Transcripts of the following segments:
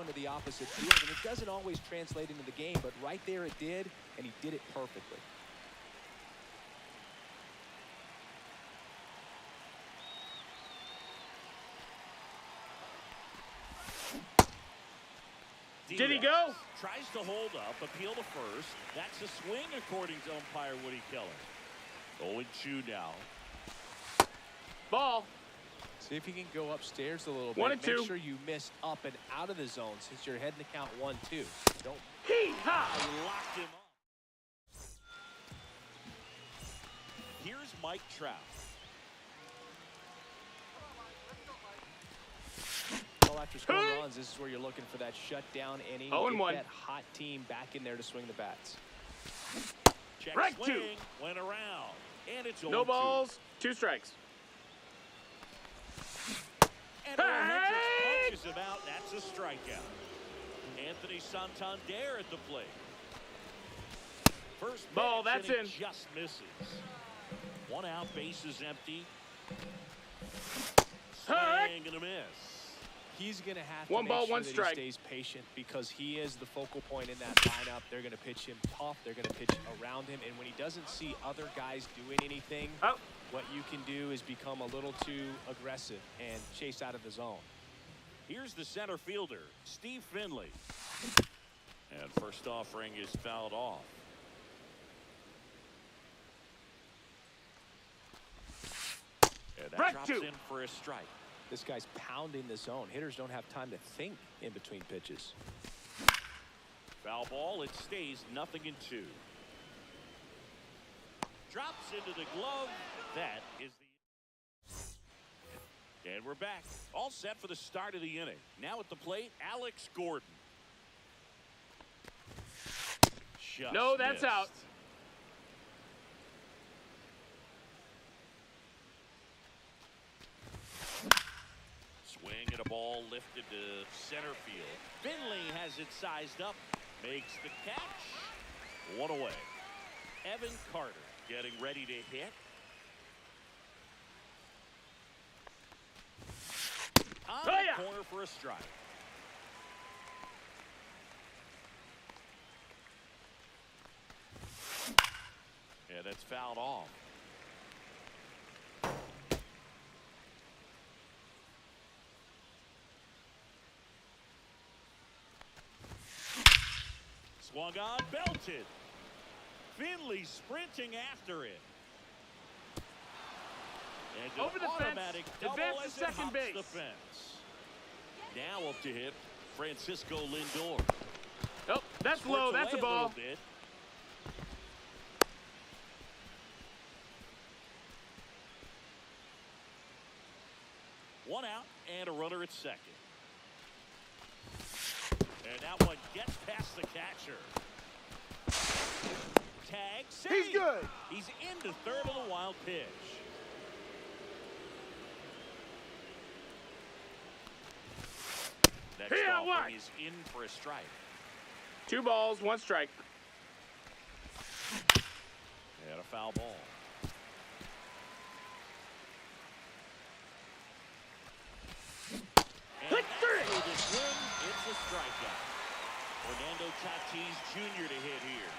going to the opposite field, and it doesn't always translate into the game, but right there it did, and he did it perfectly. Did he go? Tries to hold up, appeal to first. That's a swing according to umpire Woody Keller. 0-2 now. Ball. See if you can go upstairs a little bit. 1-2. Make sure you miss up and out of the zone since you're heading to count 1-2. Don't. Hee-haw! He locked him up. Here's Mike Trout. Well, after scoring runs, this is where you're looking for that shutdown inning. 0-1. Get that hot team back in there to swing the bats. Check Strike swing, 2. went around, and it's 0-2. No balls, 2 strikes. And Hendricks punches him out. That's a strikeout. Anthony Santander at the plate. First ball, pitch, that's and in. it just misses. 1 out, bases empty. Swing and a miss. He's going to have to 1 make ball, sure 1 that strike. he stays patient because he is the focal point in that lineup. They're going to pitch him tough. They're going to pitch around him. And when he doesn't see other guys doing anything, what you can do is become a little too aggressive and chase out of the zone. Here's the center fielder, Steve Finley. And first offering is fouled off. And that Strike drops 2. in for a strike. This guy's pounding the zone. Hitters don't have time to think in between pitches. Foul ball, it stays 0-2. Drops into the glove. That is the... And we're back. All set for the start of the inning. Now at the plate, Alex Gordon. Just No, that's missed. out. Swing and a ball lifted to center field. Finley has it sized up. Makes the catch. 1 away. Evan Carter getting ready to hit. On the corner for a strike. And it's fouled off. Swung on, belted. Finley sprinting after it. And Over the automatic fence. double Advance to as it second hops base. the fence. Now up to hit Francisco Lindor. Oh, that's Squirts low. That's a away ball. little bit. One out and a runner at second. And that one gets past the catcher. Tag, save. He's good. He's into third on the wild pitch. Next offering is in for a strike. 2 balls, 1 strike. And a foul ball. Hit 3. With the swing, it's a strikeout. Fernando Tatis Jr. to hit here.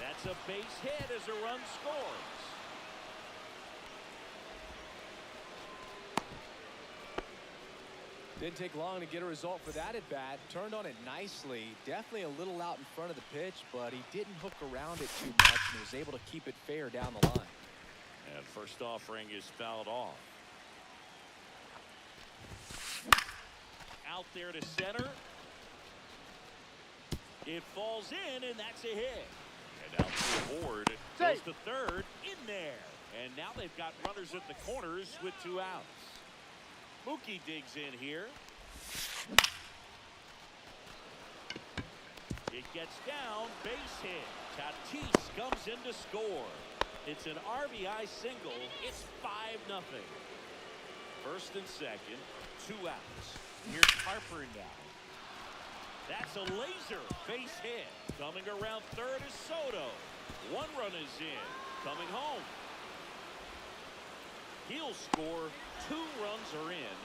That's a base hit as a run scores. Didn't take long to get a result for that at bat. Turned on it nicely. Definitely a little out in front of the pitch, but he didn't hook around it too much and was able to keep it fair down the line. And first offering is fouled off. Out there to center. It falls in, and that's a hit. And out to the board. Goes to third. In there. And now they've got runners at the corners with 2 outs. Mookie digs in here. It gets down. Base hit. Tatis comes in to score. It's an RBI single. It's 5-0. First and second, 2 outs. Here's Harper now. That's a laser base hit. Coming around third is Soto. 1 run is in. Coming home. He'll score. 2 runs are in.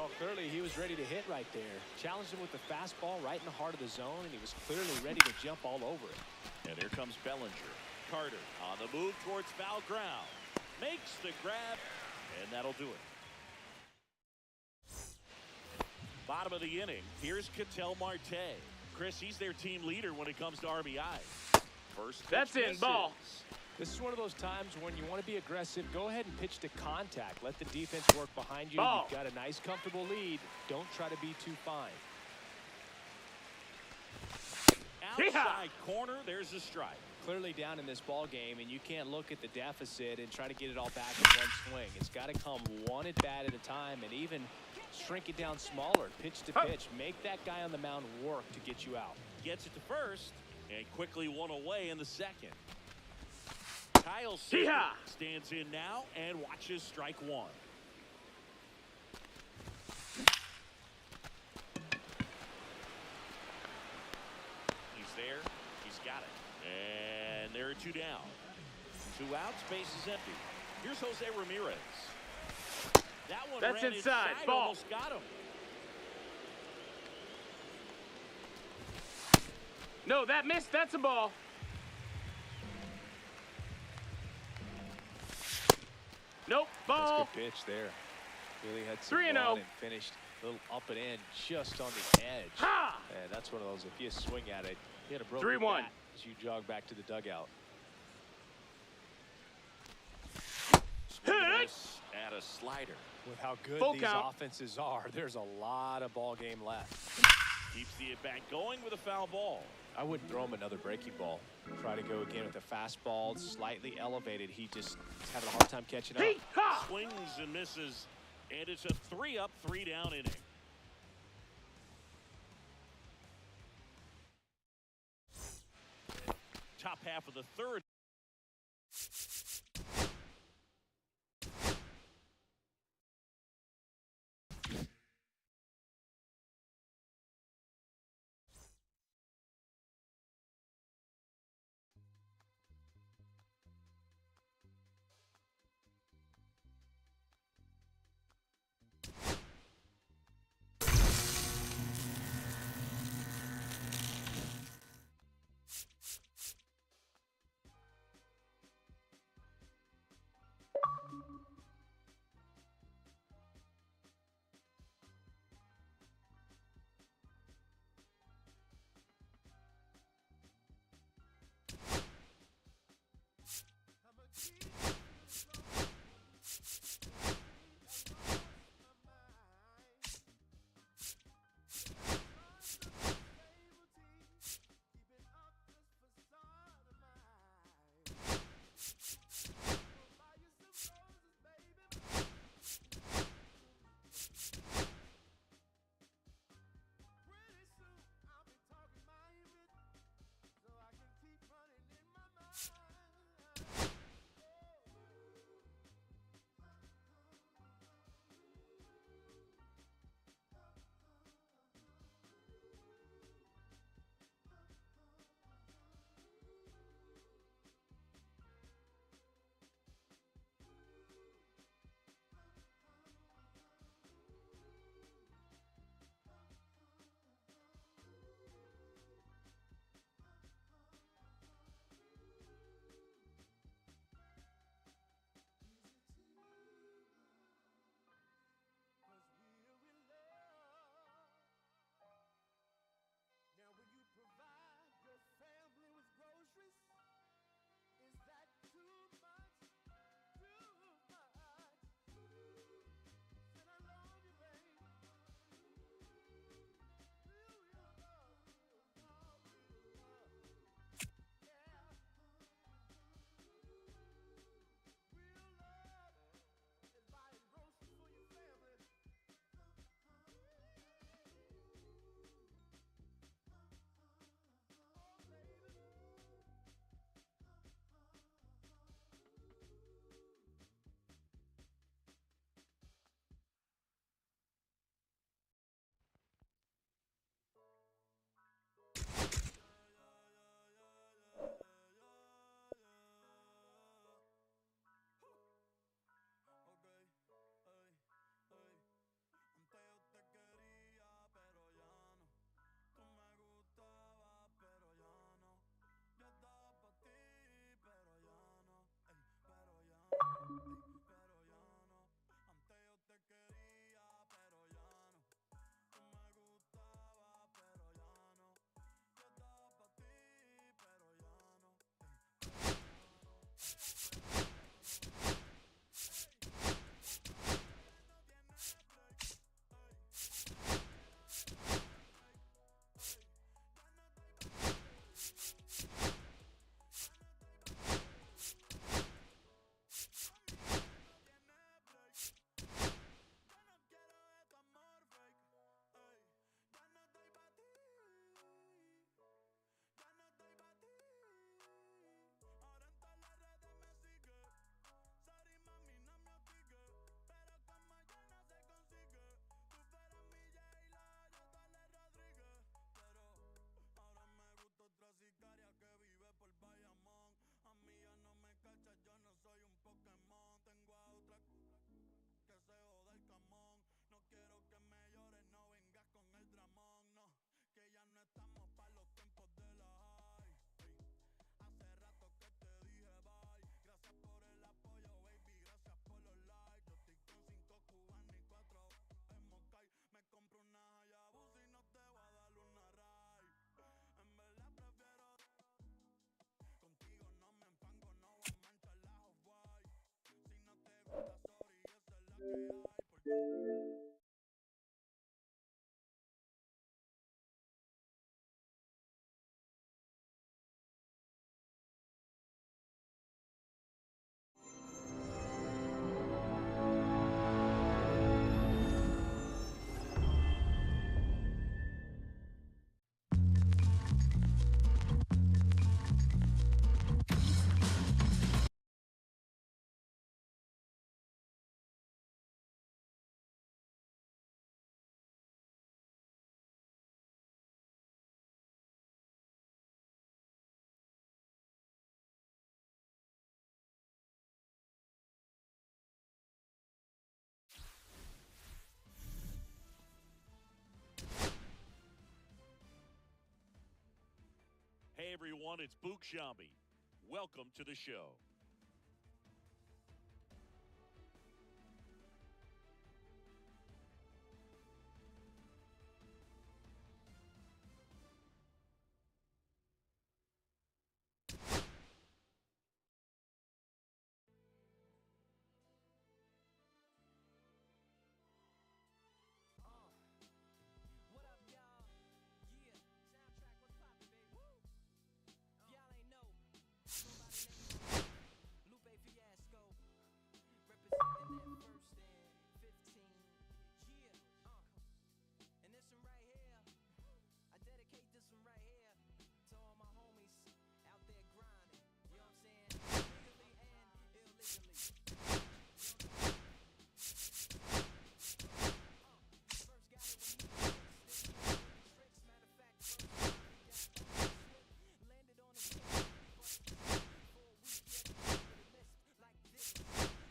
Well, clearly he was ready to hit right there. Challenged him with the fastball right in the heart of the zone, and he was clearly ready to jump all over it. And here comes Bellinger. Carter on the move towards foul ground. Makes the grab, and that'll do it. Bottom of the inning, here's Ketel Marte. Chris, he's their team leader when it comes to RBI. First pitch That's in, misses. ball. This is one of those times when you want to be aggressive. Go ahead and pitch to contact. Let the defense work behind you. Ball. You've got a nice, comfortable lead. Don't try to be too fine. Outside corner, there's a strike. Clearly down in this ball game, and you can't look at the deficit and try to get it all back in one swing. It's got to come one at bat at a time, and even shrink it down smaller, pitch to pitch. Make that guy on the mound work to get you out. Gets it to first, and quickly one away in the second. Kyle stands in now and watches strike one. He's there. He's got it. And there are two down. 2 outs, base is empty. Here's Jose Ramirez. That one That's ran inside. inside, Ball. almost got him. No, that missed. That's a ball. Nope, ball. That's a good pitch there. Really had some 3-0. run and finished a little up and in just on the edge. Ha! And that's one of those, if you swing at it, you had a broken 3-1. bat as you jog back to the dugout. This at a slider. With how good Full these count. offenses are, there's a lot of ball game left. Keeps the at-bat going with a foul ball. I wouldn't throw him another breaking ball. Try to go again with a fastball, slightly elevated. He just is having a hard time catching up. Ha! Swings and misses, and it's a 3-up, 3-down inning. Top half of the third. everyone. It's Boog Sciambi. Welcome to the show. What up, y'all? Yeah, soundtrack, what's poppin', baby? Woo! Y'all ain't know. Nobody named Lupe Fiasco. Representing that first and 15. Yeah, and this one right here, I dedicate this one right here to all my homies out there grinding. You know what I'm saying? Legally and illegally. First got it when he was tricks. Matter of fact, first got landed on his head, but for a week yet with a lisp like this.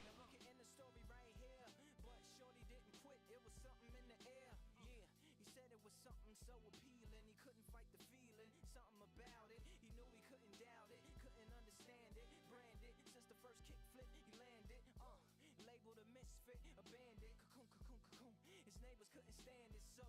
Now we can end the story right here, but shorty didn't quit. It was something in the air. Yeah, he said it was something so appealing. He couldn't fight the feeling, something about it. He knew he couldn't doubt it, couldn't understand it. Branded since the first kick flip, he landed. Labeled a misfit, a bandit. Cocoon, cocoon, cocoon. His neighbors couldn't stand it, so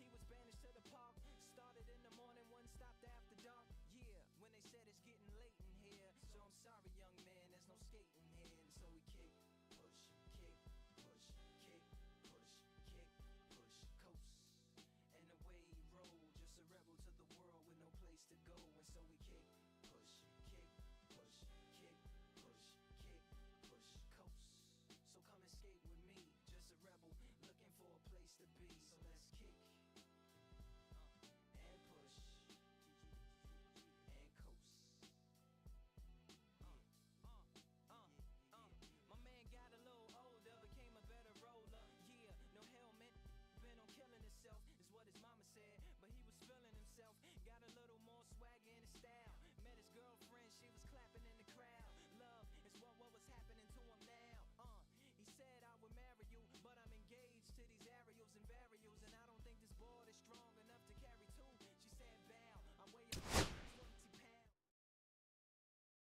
he was banished to the park. Started in the morning, one stopped after dark. Yeah, when they said it's getting late in here. So I'm sorry, young man, there's no skating here. And so we kick, push, kick, push, kick, push, kick, push, coast. And away he rolled, just a rebel to the world with no place to go. And so we kick, push, kick, push, kick, push, kick, push, coast. So come and skate with me, just a rebel looking for a place to be. So let's kick and push and coast. My man got a little older, became a better roller. Yeah, no helmet, been on killing himself, is what his mama said. But he was feeling himself, got a little more swag in his style. Met his girlfriend, she was clapping in the crowd. Love is what was happening to him now. He said I would marry you, but I'm engaged to these aerials and varials, and I don't think this board is strong enough to carry two. She said bow, I weigh 120 pounds.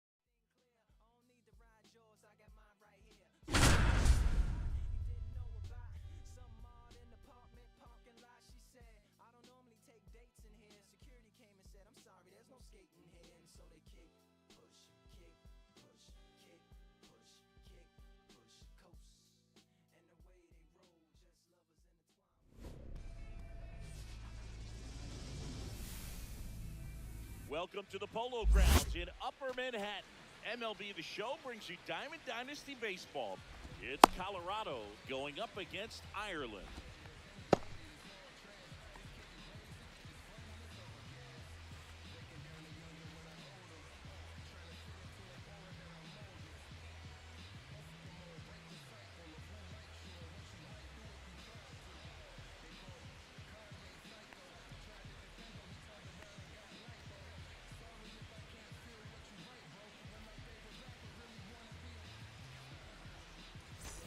Thing clear, I don't need to ride yours, I got mine right here. He didn't know about some odd in the apartment parking lot. She said, I don't normally take dates in here. Security came and said, I'm sorry, there's no skating here. And so they kick, push, kick, push, kick, push, kick, push, coast. And the way they roll, just lovers intertwined. Welcome to the Polo Grounds in Upper Manhattan. MLB The Show brings you Diamond Dynasty Baseball. It's Colorado going up against Ireland.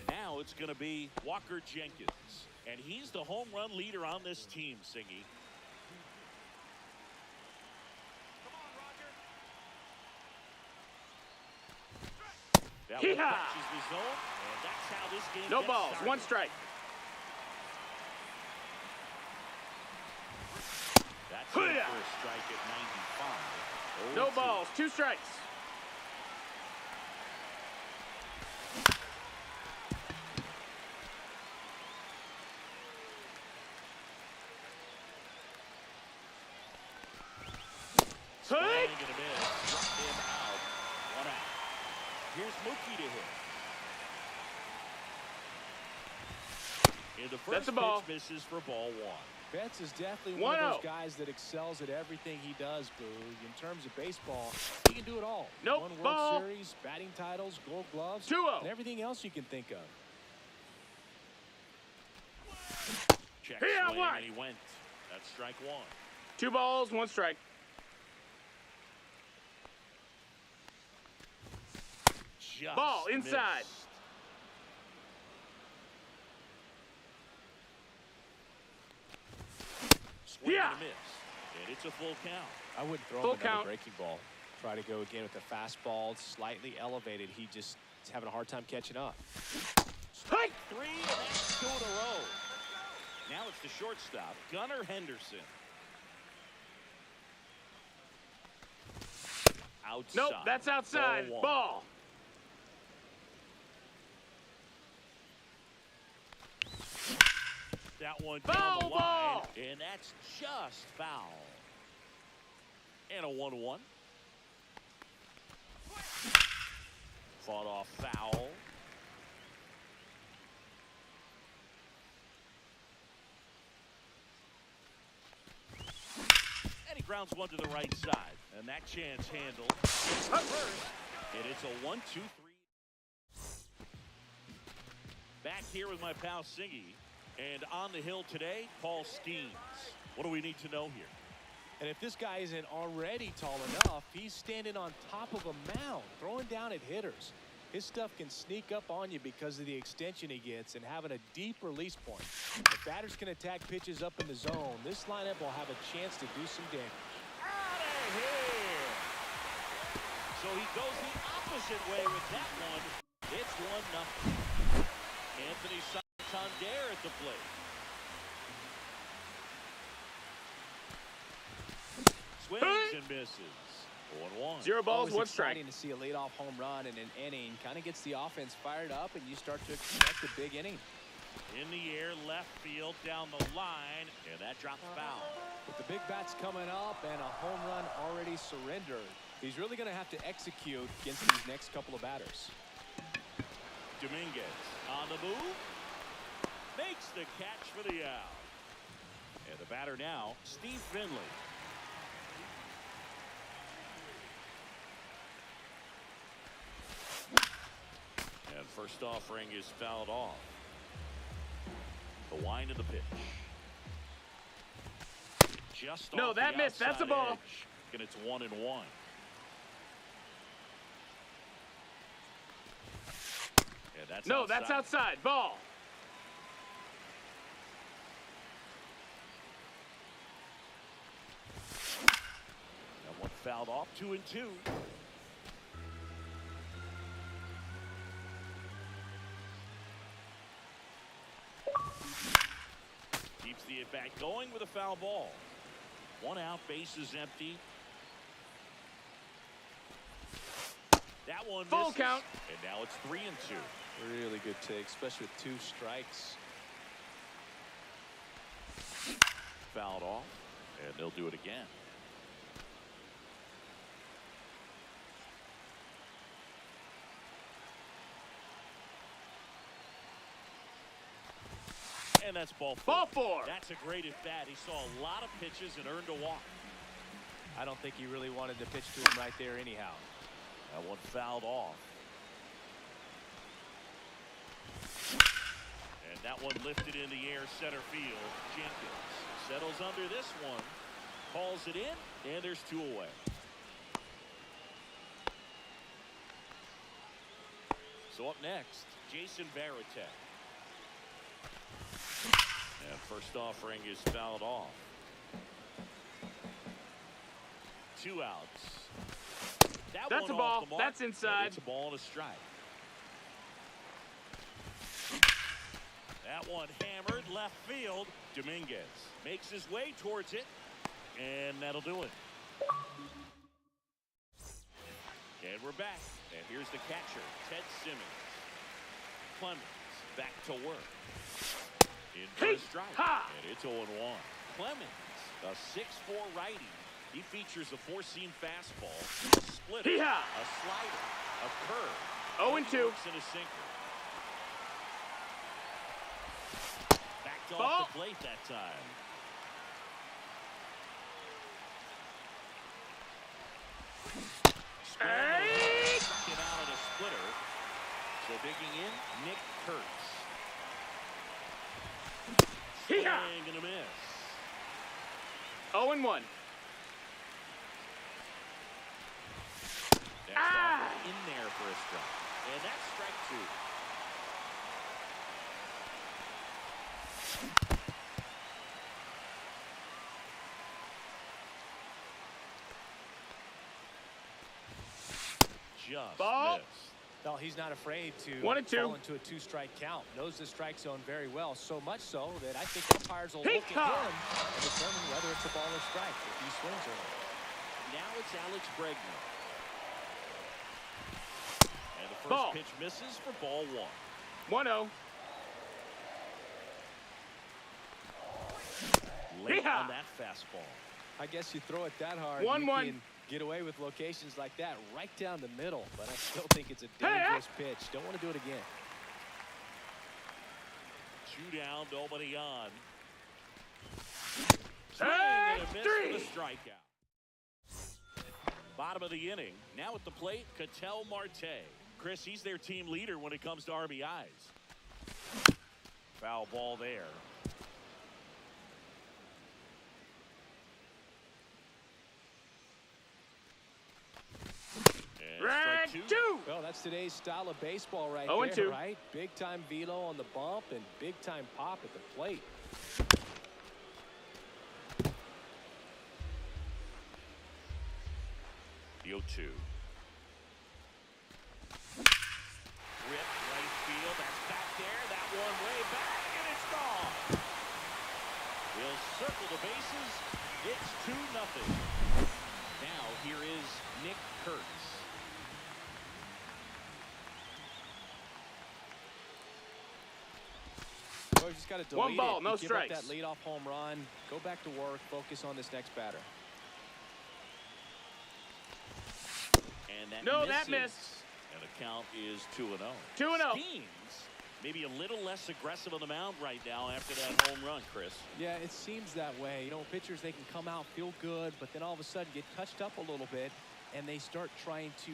Now it's going to be Walker Jenkins, and he's the home run leader on this team, Singy. Come on, Roger. That one touches the zone, and that's how this game No gets balls, started. one strike. That's it for a strike at 95. No 0-2. balls, two strikes. Swing and a miss. Struck him out. 1 out. Here's Mookie to hit. In the That's first a ball. pitch, misses for ball 1. Betts is definitely one of 1-0. those guys that excels at everything he does, Boog. In terms of baseball, he can do it all. Nope, Won World ball. Series, batting titles, gold gloves, 2-0. and everything else you can think of. Check Here, swing, what? and he went. That's strike 1. 2 balls, 1 strike. Just Ball inside. missed. Swing Yeah. and a miss. And It's a full count. I wouldn't throw Full him another count. breaking ball. Try to go again with the fastball, slightly elevated. He just is having a hard time catching up. Strike 3, and that's 2 in a row. Now it's the shortstop, Gunnar Henderson. Outside. Nope, that's outside. Ball 1. Ball. That one Foul down the line, ball. and that's just foul. And a 1-1. Fought off foul. And he grounds one to the right side. And that chance handled. First, and it's a 1-2-3. Back here with my pal Singy. And on the hill today, Paul Skeens. What do we need to know here? And if this guy isn't already tall enough, he's standing on top of a mound, throwing down at hitters. His stuff can sneak up on you because of the extension he gets and having a deep release point. If batters can attack pitches up in the zone, this lineup will have a chance to do some damage. Out of here! So he goes the opposite way with that one. It's 1-0. Anthony Santander at the plate. Swings and misses. 1-1. 0 balls, Always 1 strike. exciting to see a leadoff home run in an inning. Kind of gets the offense fired up, and you start to expect a big inning. In the air, left field, down the line, and that drops foul. With the big bats coming up and a home run already surrendered, he's really going to have to execute against these next couple of batters. Dominguez on the move. Makes the catch for the out. And the batter now, Steve Finley. And first offering is fouled off. The wind of the pitch. Just No, off that the missed. That's a outside ball. edge. And it's 1-1. And that's No, that's outside. Ball. That one fouled off. 2-2. Keeps the at bat going with a foul ball. 1 out, bases empty. That one Full misses. count. And now it's 3-2. Really good take, especially with 2 strikes. Fouled off, and they'll do it again. And that's ball 4. Ball 4. That's a great at bat. He saw a lot of pitches and earned a walk. I don't think he really wanted to pitch to him right there anyhow. That one fouled off. And that one lifted in the air, center field. Jenkins settles under this one, calls it in, and there's 2 away. So up next, Jason Varitek. And first offering is fouled off. 2 outs. That's one a ball. off the mark, That's inside. and it's a ball and a strike. That one hammered left field. Dominguez makes his way towards it, and that'll do it. And we're back. And here's the catcher, Ted Simmons. Clemens back to work. In for a strike. Ha! And it's 0-1. Clemens, a 6'4" righty. He features a 4-seam fastball, a splitter, Hee-haw! a slider, a curve. 0-2. And he works in a sinker. Backed Ball. off the plate that time. Hey! Struck him out at a splitter. So digging in, Nick Kurtz. Hee-haw! Swing and a miss. 0-1. Next off, in there for a strike. And that's strike 2. just Ball. missed. Well, he's not afraid to 1-2. fall into a two-strike count. Knows the strike zone very well, so much so that I think umpires will look at him and determine whether it's a ball or strike if he swings or not. Now it's Alex Bregman. And the first Ball. pitch misses for ball 1-0.1. Late Yeehaw. on that fastball. I guess you throw it that hard, 1-1. you can get away with locations like that right down the middle, but I still think it's a dangerous pitch. Don't want to do it again. 2 down, nobody on. And And a miss three. for the strikeout. Bottom of the inning. Now at the plate, Ketel Marte. Chris, he's their team leader when it comes to RBIs. Foul ball there. And Strike strike 2. Well, that's today's style of baseball right 0-2. there, right? Big-time velo on the bump and big-time pop at the plate. The 0-2. Rip right field. That's back there. That one way back, and it's gone. We'll circle the bases. It's 2-0. Now here is Nick Kurtz. Well, you just got to delete One ball, it. no You give up strikes. that leadoff home run. Go back to work. Focus on this next batter. And that No, misses. that missed. And the count is 2-0. 2-0. Skeens maybe a little less aggressive on the mound right now after that home run, Chris. Yeah, it seems that way. You know, pitchers, they can come out, feel good, but then all of a sudden get touched up a little bit, and they start trying to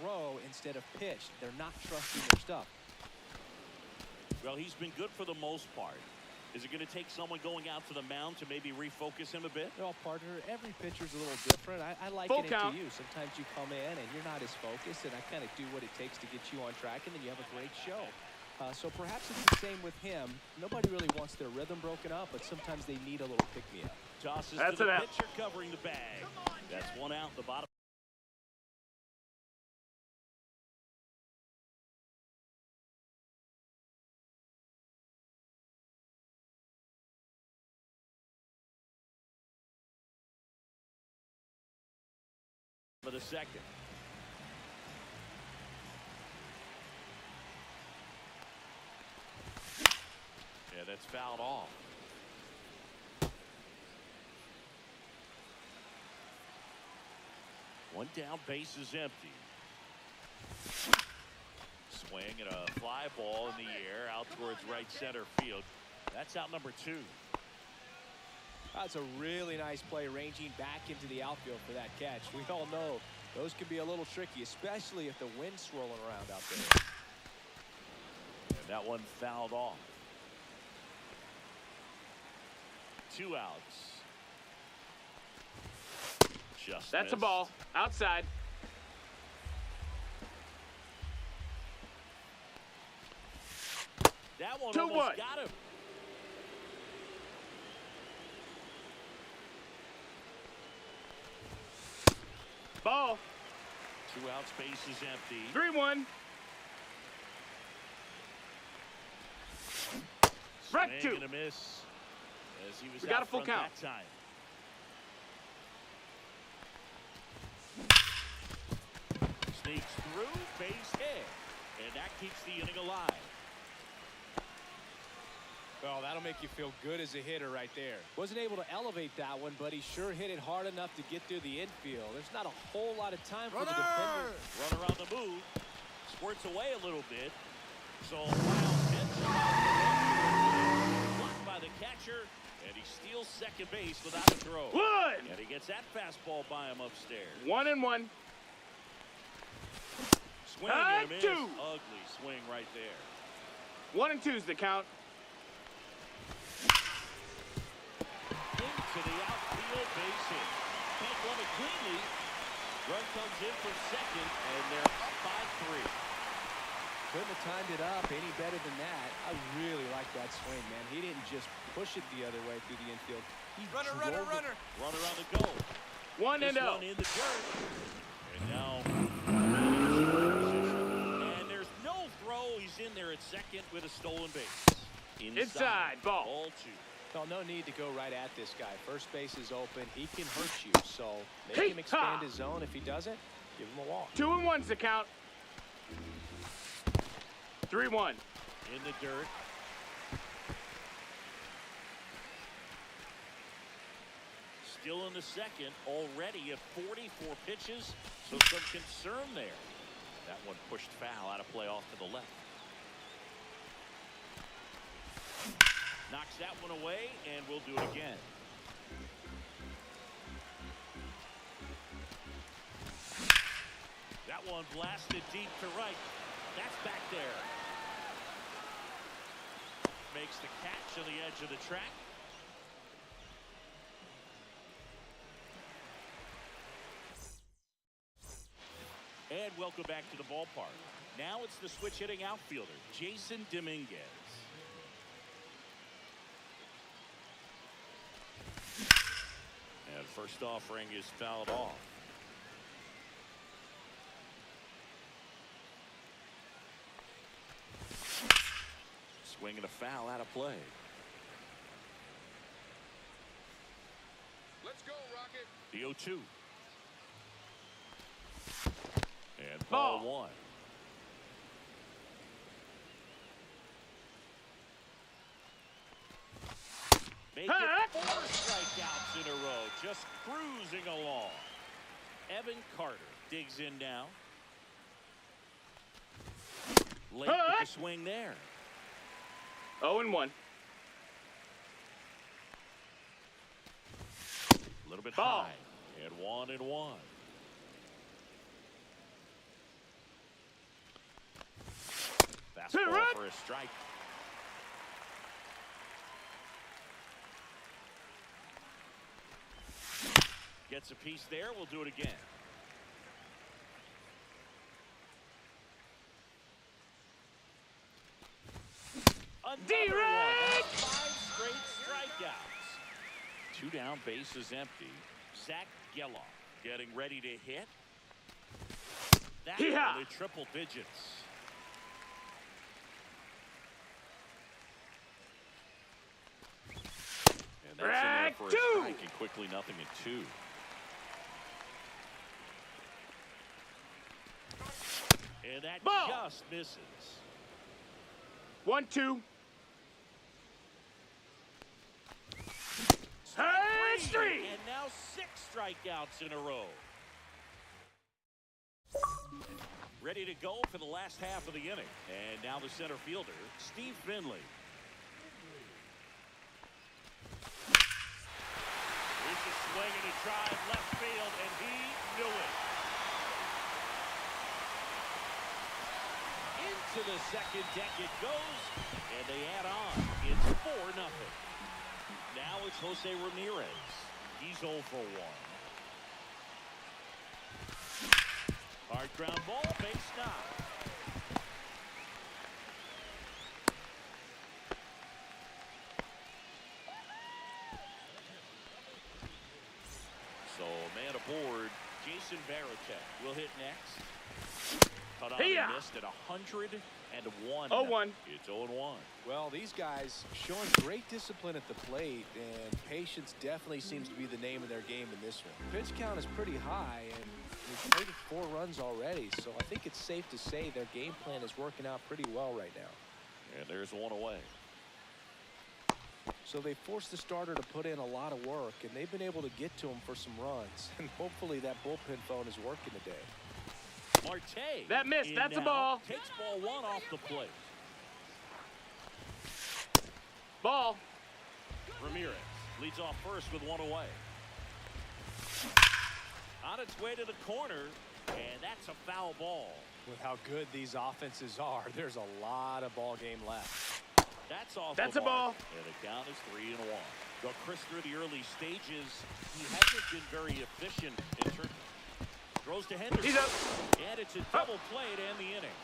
throw instead of pitch. They're not trusting their stuff. Well, he's been good for the most part. Is it going to take someone going out to the mound to maybe refocus him a bit? Well, partner, every pitcher's a little different. I liken Full it count. to you. Sometimes you come in and you're not as focused, and I kind of do what it takes to get you on track, and then you have a great show. So perhaps it's the same with him. Nobody really wants their rhythm broken up, but sometimes they need a little pick-me-up. Tosses That's to the an out. pitcher covering the bag. That's one out. The bottom. For the second. Yeah, that's fouled off. One down, base is empty. Swing and a fly ball in the air out towards right center field. That's out number 2. That's a really nice play, ranging back into the outfield for that catch. We all know those can be a little tricky, especially if the wind's swirling around out there. And that one fouled off. 2 outs. Just That's a missed. ball. Outside. That one 2-1. almost got him. Ball. 2 outs, base is empty. 3-1. Strike Swing 2. and a miss. As he was We got out a full front count. that time. Sneaks through, base hit. And that keeps the inning alive. Well, that'll make you feel good as a hitter right there. Wasn't able to elevate that one, but he sure hit it hard enough to get through the infield. There's not a whole lot of time for the defender. Run around the move. Squirts away a little bit. So wild pitch. Blocked by the catcher. And he steals second base without a throw. 1. And he gets that fastball by him upstairs. 1-1. Swing and a miss. 2. Ugly swing right there. 1-2 is the count. Into the outfield, base hit. Can't glove it cleanly. Run comes in for second, and they're up by 3. Couldn't have timed it up any better than that. I really like that swing, man. He didn't just push it the other way through the infield. He drove it. Runner on the goal. 1-0. This one in the dirt. And now at second with a stolen base. Inside, ball. Ball 2. Well, no need to go right at this guy. First base is open. He can hurt you. So make Hey, him expand ha! his zone. If he doesn't, give him a walk. 2-1's the count. 3-1. In the dirt. Still in the second, already at 44 pitches, so some concern there. That one pushed foul out of play off to the left. Knocks that one away, and we'll do it again. That one blasted deep to right. That's back there. Makes the catch on the edge of the track. And welcome back to the ballpark. Now it's the switch hitting outfielder, Jason Dominguez. And first offering is fouled off. Swinging a foul out of play. Let's go, Rocket. The 0-2. And ball 1. Make it 4 strikeouts in a row, just cruising along. Evan Carter digs in now. Late with the swing there. 0-1. A little bit Ball. high. And 1-1. Fastball for a strike. Gets a piece there. We'll do it again. Another one. 5 straight strikeouts. 2 down, bases empty. Zach Geloff getting ready to hit. That's only triple digits. And that's in there for a strike, and quickly 0-2. And that just misses. 1-2. Street. And now 6 strikeouts in a row. Ready to go for the last half of the inning. And now the center fielder, Steve Finley. Here's a swing and a drive left field, and he knew it. Into the second deck it goes, and they add on. It's 4-0. Now it's Jose Ramirez. He's 0 for 1. Hard ground ball, base stop. So man aboard, Jason Varitek will hit next. Cut out and missed at 101. 0-1. It's 0-1. Well, these guys showing great discipline at the plate, and patience definitely seems to be the name of their game in this one. Pitch count is pretty high, and we've traded 4 runs already, so I think it's safe to say their game plan is working out pretty well right now. And there's 1 away. So they forced the starter to put in a lot of work, and they've been able to get to him for some runs, and hopefully that bullpen phone is working today. Marte. That missed. That's a ball. Takes ball 1 off the plate. Ball. Ramirez leads off first with 1 away. On its way to the corner, and that's a foul ball. With how good these offenses are, there's a lot of ball game left. That's off. That's the a ball. And the count is 3-1. But Chris, through the early stages, he hasn't been very efficient in terms. Throws to Henderson. He's up. And it's a double play to end the inning.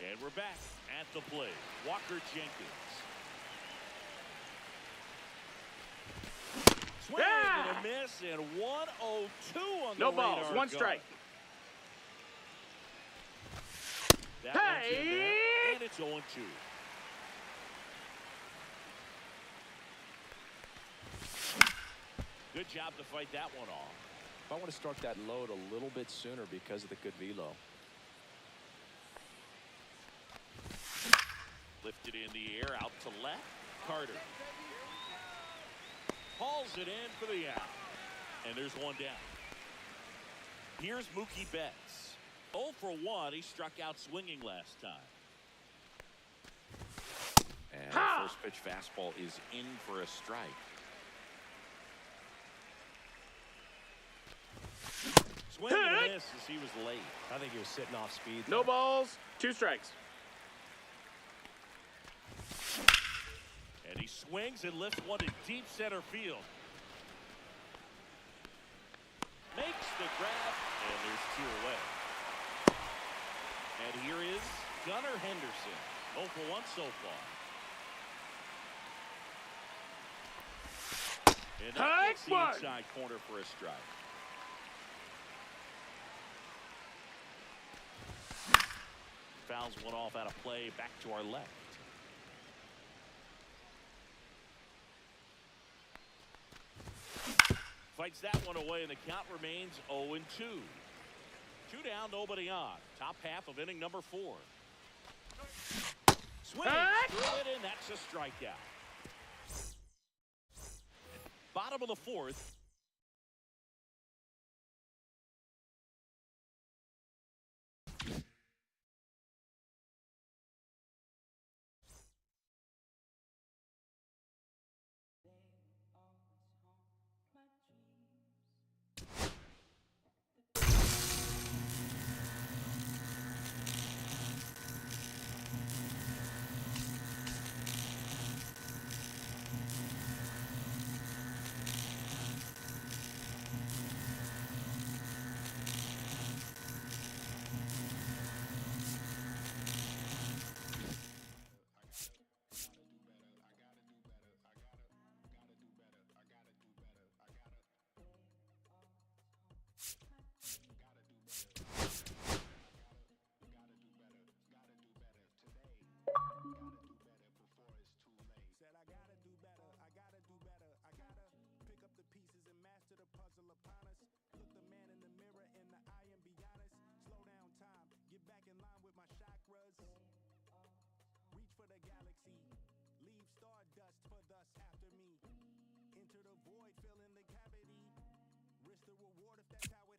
And we're back at the plate. Walker Jenkins. Swing and a miss, and 102 on the No balls. radar 1 gun. strike. That one's in there. And it's 0-2. Good job to fight that one off. I want to start that load a little bit sooner because of the good velo. Lifted in the air, out to left. Carter hauls it in for the out. And there's one down. Here's Mookie Betts. 0 for 1. He struck out swinging last time. And the first pitch fastball is in for a strike. Swing and a miss as he was late. I think he was sitting off speed. No balls, 2 strikes. And he swings and lifts one to deep center field. Makes the grab, and there's 2 away. And here is Gunnar Henderson. 0 for 1 so far. And that gets the inside corner for a strike. Fouls one off out of play, back to our left. Fights that one away, and the count remains 0-2. 2 down, nobody on. Top half of inning number 4. Swing through it, and that's a strikeout. Bottom of the 4th. Enter the void, fill in the cavity. Risk the reward if that's how